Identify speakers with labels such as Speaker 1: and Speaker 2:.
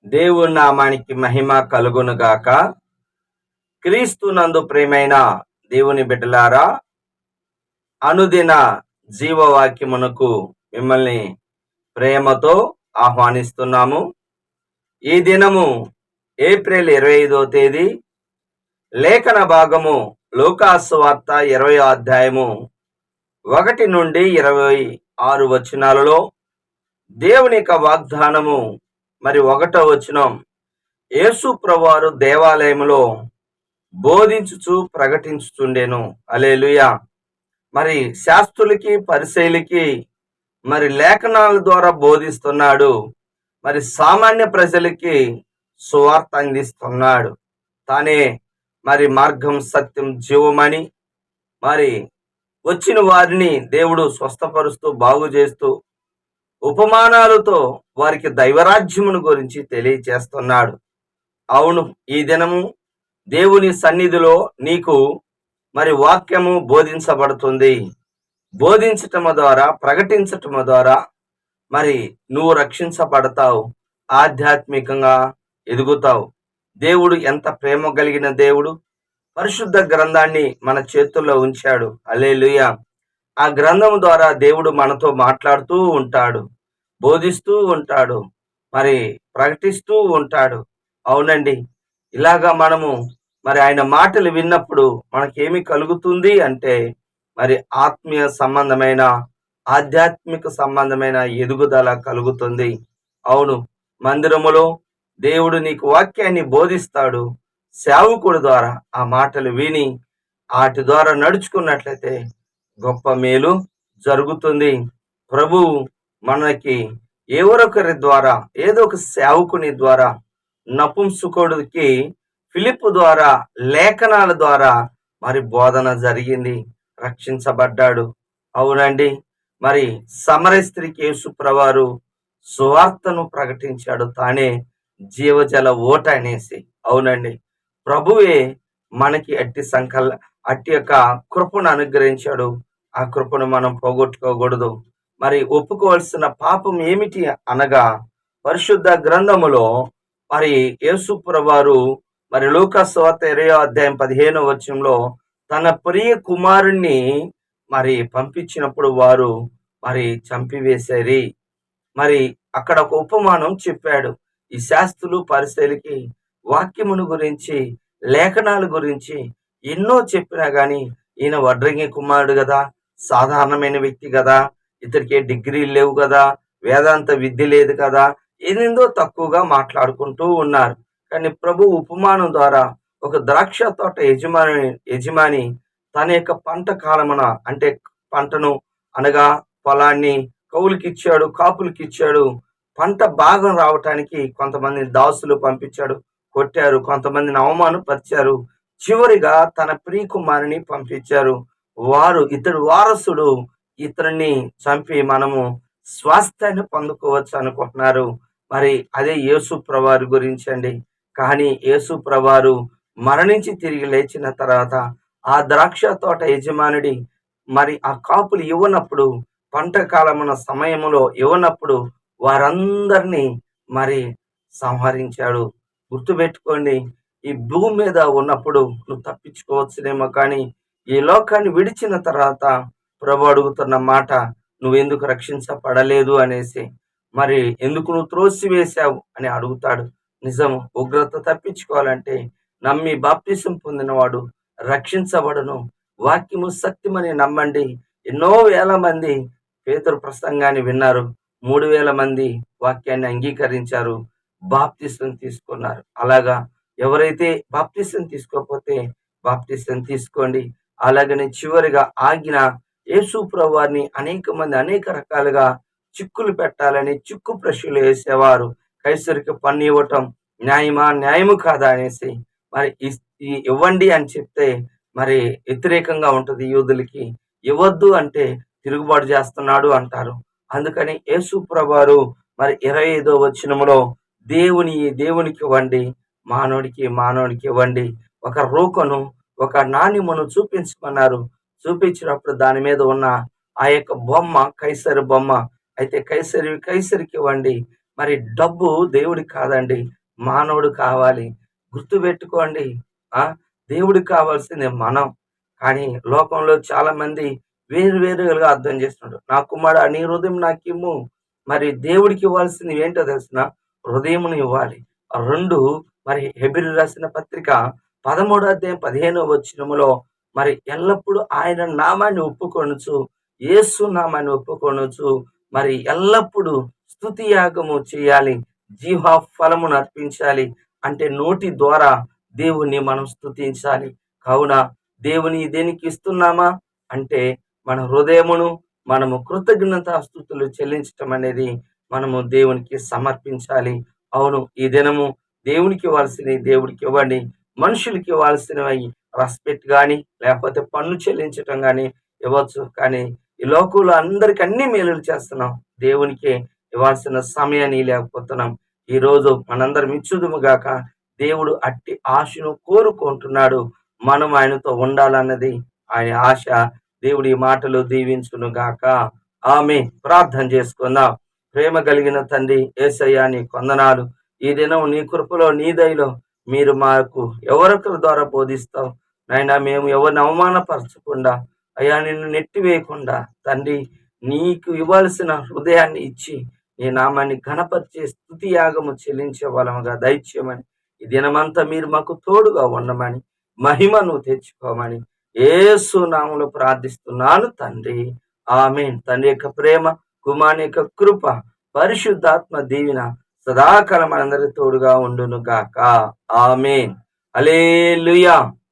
Speaker 1: దేవుని నామానికి మహిమ కలుగునుగాక. క్రీస్తు నందు ప్రేమైన దేవుని బిడ్డలారా, అనుదిన జీవవాక్యమునకు మిమ్మల్ని ప్రేమతో ఆహ్వానిస్తున్నాము. ఈ దినము ఏప్రిల్ 25వ తేదీ. లేఖన భాగము లూకాసు వార్త 20వ అధ్యాయము 1 నుండి 26 వచనాలలో దేవుని యొక్క వాగ్దానము. మరి 1వ వచనం, యేసు ప్రభువారు దేవాలయములో బోధించుచు ప్రకటించుచుండెను. హల్లెలూయా. మరి శాస్త్రులకి పరిసయ్యులకి మరి లేఖనాల ద్వారా బోధిస్తున్నాడు. మరి సామాన్య ప్రజలకి సువార్త అందిస్తున్నాడు. తానే మరి మార్గం, సత్యం, జీవమని మరి వచ్చిన వారిని దేవుడు స్వస్థపరుస్తూ బాగు చేస్తూ ఉపమానాలతో వారికి దైవరాజ్యమును గురించి తెలియచేస్తున్నాడు. అవును, ఈ దినము దేవుని సన్నిధిలో నీకు మరి వాక్యము బోధించబడుతుంది. బోధించటము ద్వారా, ప్రకటించటము ద్వారా మరి నువ్వు రక్షించబడతావు, ఆధ్యాత్మికంగా ఎదుగుతావు. దేవుడు ఎంత ప్రేమ కలిగిన దేవుడు! పరిశుద్ధ గ్రంథాన్ని మన చేతుల్లో ఉంచాడు. హల్లెలూయా. ఆ గ్రంథం ద్వారా దేవుడు మనతో మాట్లాడుతూ ఉంటాడు, బోధిస్తూ ఉంటాడు, మరి ప్రకటిస్తూ ఉంటాడు. అవునండి, ఇలాగా మనము మరి ఆయన మాటలు విన్నప్పుడు మనకేమి కలుగుతుంది అంటే మరి ఆత్మీయ సంబంధమైన, ఆధ్యాత్మిక సంబంధమైన ఎదుగుదల కలుగుతుంది. అవును, మందిరములో దేవుడు నీకు వాక్యాన్ని బోధిస్తాడు. సేవకుడి ద్వారా ఆ మాటలు విని వాటి ద్వారా నడుచుకున్నట్లయితే గొప్ప మేలు జరుగుతుంది. ప్రభువు మనకి ఎవరొకరి ద్వారా, ఏదో ఒక సేవకుని ద్వారా, నపుంసకుడికి ఫిలిప్పు ద్వారా, లేఖనాల ద్వారా మరి బోధన జరిగింది, రక్షించబడ్డాడు. అవునండి, మరి సమరయ స్త్రీకి యేసు ప్రభువారు సువార్తను ప్రకటించాడు, తానే జీవజల ఓట అనేసి. అవునండి, ప్రభువే మనకి అట్టి యొక్క కృపను అనుగ్రహించాడు. ఆ కృపను మనం పోగొట్టుకోకూడదు. మరి ఒప్పుకోవాల్సిన పాపం ఏమిటి అనగా, పరిశుద్ధ గ్రంథములో మరి యేసు ప్రభువారు మరి లూకాసు వార్త 20వ అధ్యాయం 15వ వచనంలో తన ప్రియ కుమారుణ్ణి మరి పంపించినప్పుడు వారు మరి చంపివేశారు. మరి అక్కడ ఒక ఉపమానం చెప్పాడు. ఈ శాస్త్రులు పరిసయ్యులకి వాక్యమును గురించి, లేఖనాల గురించి ఎన్నో చెప్పినా గాని ఈయన వడ్రంగి కుమారుడు కదా, సాధారణమైన వ్యక్తి కదా, ఇతనికి డిగ్రీలు లేవు కదా, వేదాంత విద్య లేదు కదా, ఏదేందో తక్కువగా మాట్లాడుకుంటూ ఉన్నారు. కానీ ప్రభు ఉపమానం ద్వారా ఒక ద్రాక్ష తోట యజమాని తన యొక్క పంట కాలమున, అంటే పంటను అనగా పొలాన్ని కౌలుకిచ్చాడు, కాపులకిచ్చాడు. పంట బాగా రావటానికి కొంతమంది దాసులు పంపించాడు, కొట్టారు, కొంతమందిని అవమానపరిచారు. చివరిగా తన ప్రియ కుమారుని పంపించారు. వారు ఇతడు వారసుడు, ఇతరుని చంపి మనము స్వాస్థ్యాన్ని పొందుకోవచ్చు అనుకుంటున్నారు. మరి అదే యేసు ప్రభువారి గురించి అండి. కానీ యేసు ప్రభువారు మరణించి తిరిగి లేచిన తర్వాత ఆ ద్రాక్ష తోట యజమానుడి మరి ఆ కాపులు ఇవ్వనప్పుడు, పంట కాలమున సమయంలో ఇవ్వనప్పుడు వారందరినీ మరి సంహరించాడు. గుర్తుపెట్టుకోండి, ఈ భూమి మీద ఉన్నప్పుడు నువ్వు తప్పించుకోవచ్చునేమో, కానీ ఈ లోకాన్ని విడిచిన తర్వాత ప్రభు అడుగుతున్న మాట, నువ్వెందుకు రక్షించబడలేదు అనేసి, మరి ఎందుకు నువ్వు త్రోసివేశావు అని అడుగుతాడు. నిజము, ఉగ్రత తప్పించుకోవాలంటే నమ్మి బాప్తిసం పొందినవాడు రక్షించబడును. వాక్యము సత్యమని నమ్మండి. ఎన్నో వేల మంది పేతురు ప్రసంగాన్ని విన్నారు, 3000 మంది వాక్యాన్ని అంగీకరించారు, బాప్తిసం తీసుకున్నారు. అలాగా ఎవరైతే బాప్తిసం తీసుకోకపోతే బాప్తిసం తీసుకోండి. అలాగనే చివరిగా ఆగిన యేసు ప్రభువారిని అనేక మంది అనేక రకాలుగా చిక్కులు పెట్టాలని చిక్కు ప్రశ్నలు వేసేవారు. కైసరికి పన్ను ఇవ్వటం న్యాయమా, న్యాయము కాదా అనేసి మరి ఇవ్వండి అని చెప్తే మరి వ్యతిరేకంగా ఉంటుంది యూదులకి. ఇవ్వద్దు అంటే తిరుగుబాటు చేస్తున్నాడు అంటారు. అందుకని యేసు ప్రభువారు మరి 25వ వచనములో దేవునికి ఇవ్వండి, మానవుడికి ఇవ్వండి. ఒక రూకను, ఒక నాణ్యమును చూపించమన్నారు. చూపించినప్పుడు దాని మీద ఉన్న ఆ యొక్క బొమ్మ కైసరి బొమ్మ. అయితే కైసరికి ఇవ్వండి, మరి డబ్బు దేవుడికి కాదండి, మానవుడు కావాలి. గుర్తుపెట్టుకోండి. ఆ దేవుడికి కావాల్సింది మనం. కానీ లోకంలో చాలా మంది వేరు వేరుగా అర్థం చేస్తున్నాడు. నా కుమారుడా నీ హృదయం నాకిమ్ము. మరి దేవుడికి ఇవ్వాల్సింది ఏంటో తెలిసిన హృదయమును ఇవ్వాలి. ఆ 2 మరి హెబ్రీయులకు రాసిన పత్రిక 13వ అధ్యాయం 15వ వచనములో మరి ఎల్లప్పుడూ ఆయన నామాన్ని ఒప్పుకొనుచు, యేసు నామాన్ని ఒప్పుకొనుచు మరి ఎల్లప్పుడూ స్తుతి యాగము చేయాలి. జీవ ఫలమును అర్పించాలి. అంటే నోటి ద్వారా దేవుణ్ణి మనం స్తుతించాలి. కావున దేవుని దేనికి ఇస్తున్నామా అంటే మన హృదయమును మనము కృతజ్ఞతాస్తుతులు చెల్లించటం అనేది మనము దేవునికి సమర్పించాలి. అవును, ఈ దినము దేవునికి ఇవ్వాల్సినవి దేవుడికి ఇవ్వండి. మనుషులకి ఇవ్వాల్సినవి రెస్పెక్ట్ గాని లేకపోతే పన్ను చెల్లించటం గాని ఇవ్వచ్చు. కానీ ఈ లోకంలో అందరికి అన్ని మేలులు చేస్తున్నాం. దేవునికే ఇవ్వాల్సిన సమయాన్ని లేకపోతున్నాం. ఈ రోజు మనందరం ఇచ్చుదుము గాక. దేవుడు అట్టి ఆశను కోరుకుంటున్నాడు. మనం ఆయనతో ఉండాలన్నది ఆయన ఆశ. దేవుడి మాటలు దీవించును గాక. ఆమేన్. ప్రార్థన చేసుకుందాం. ప్రేమ కలిగిన తండ్రి యేసయ్యా నీకు వందనాలు. ఈ దినం నీ కృపలో నీ దయలో మీరు మాకు ఎవరొకరి ద్వారా బోధిస్తావు నాయనా. మేము ఎవరిని అవమానపరచకుండా అయ్యా నిన్ను నెట్టివేయకుండా తండ్రి నీకు ఇవ్వాల్సిన హృదయాన్ని ఇచ్చి నీ నామాన్ని ఘనపరిచే స్తుతి యాగము చెల్లించే వాళ్ళముగా దయచేయమని, ఈ దినమంతా మీరు మాకు తోడుగా ఉండమని, మహిమను తెచ్చుకోమని యేసు నామములో ప్రార్థిస్తున్నాను తండ్రి. ఆమేన్. తండ్రి యొక్క ప్రేమ, కుమారుని యొక్క కృప, పరిశుద్ధాత్మ దీవెన సదాకాలం మనందరి తోడుగా ఉండును గాక. ఆమేన్. హల్లెలూయా.